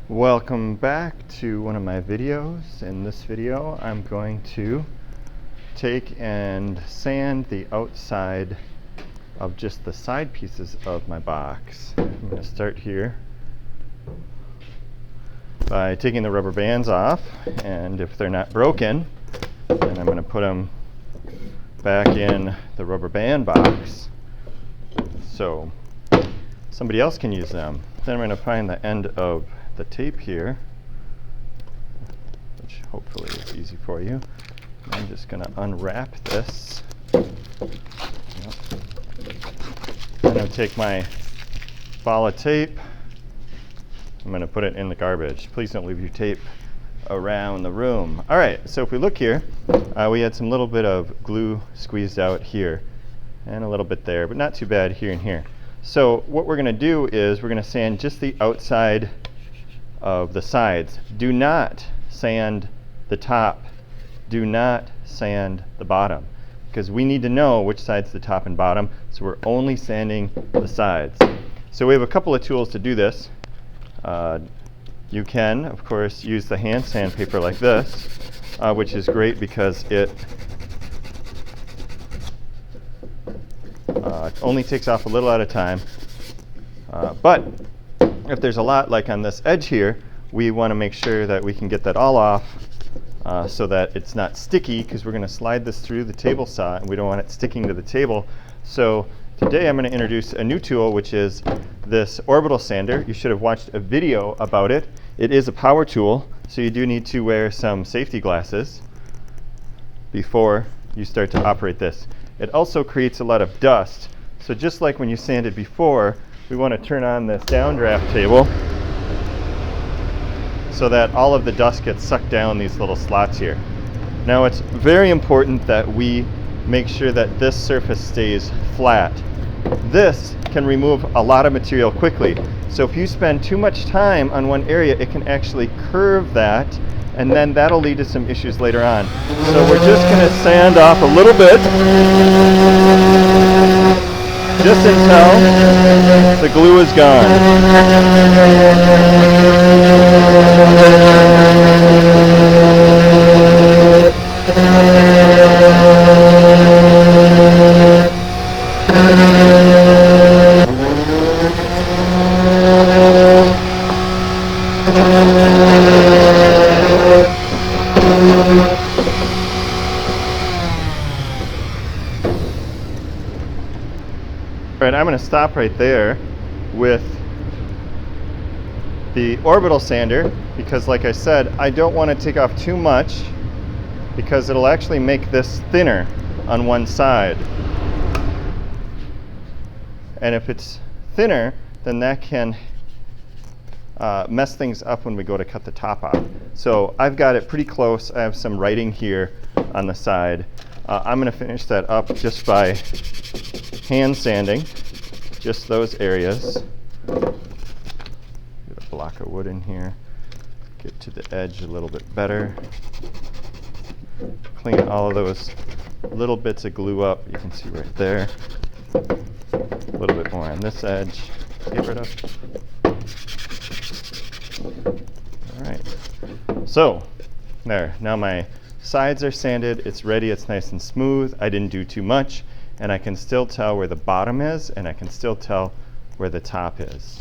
Welcome back to one of my videos. In this video I'm going to take and sand the outside of just the side pieces of my box. I'm going to start here by taking the rubber bands off, and if they're not broken, then I'm going to put them back in the rubber band box so somebody else can use them. Then I'm going to find the end of the tape here, which hopefully is easy for you. I'm just going to unwrap this. I'm going to take my ball of tape. I'm going to put it in the garbage. Please don't leave your tape around the room. All right, so if we look here, we had some little bit of glue squeezed out here and a little bit there, but not too bad here and here. So what we're going to do is we're going to sand just the outside of the sides. Do not sand the top. Do not sand the bottom, because we need to know which side's the top and bottom, so we're only sanding the sides. So we have a couple of tools to do this. You can, of course, use the hand sandpaper like this, which is great because it only takes off a little at a time. But if there's a lot, like on this edge here, we want to make sure that we can get that all off so that it's not sticky, because we're going to slide this through the table saw and we don't want it sticking to the table. So today I'm going to introduce a new tool, which is this Orbital sander. You should have watched a video about it. It is a power tool, so you do need to wear some safety glasses before you start to operate this. It also creates a lot of dust. So just like when you sanded before, we want to turn on this downdraft table so that all of the dust gets sucked down these little slots here. Now it's very important that we make sure that this surface stays flat. This can remove a lot of material quickly. So if you spend too much time on one area, it can actually curve that, and then that'll lead to some issues later on. So we're just going to sand off a little bit, just until the glue is gone. Alright, I'm going to stop right there with the Orbital sander, because like I said, I don't want to take off too much, because it'll actually make this thinner on one side. And if it's thinner, then that can mess things up when we go to cut the top off. So I've got it pretty close. I have some writing here on the side. I'm going to finish that up just by hand sanding just those areas. Get a block of wood in here. Get to the edge a little bit better. Clean all of those little bits of glue up. You can see right there. A little bit more on this edge. Get rid of. All right. So there. Now my sides are sanded. It's ready. It's nice and smooth. I didn't do too much. And I can still tell where the bottom is, and I can still tell where the top is.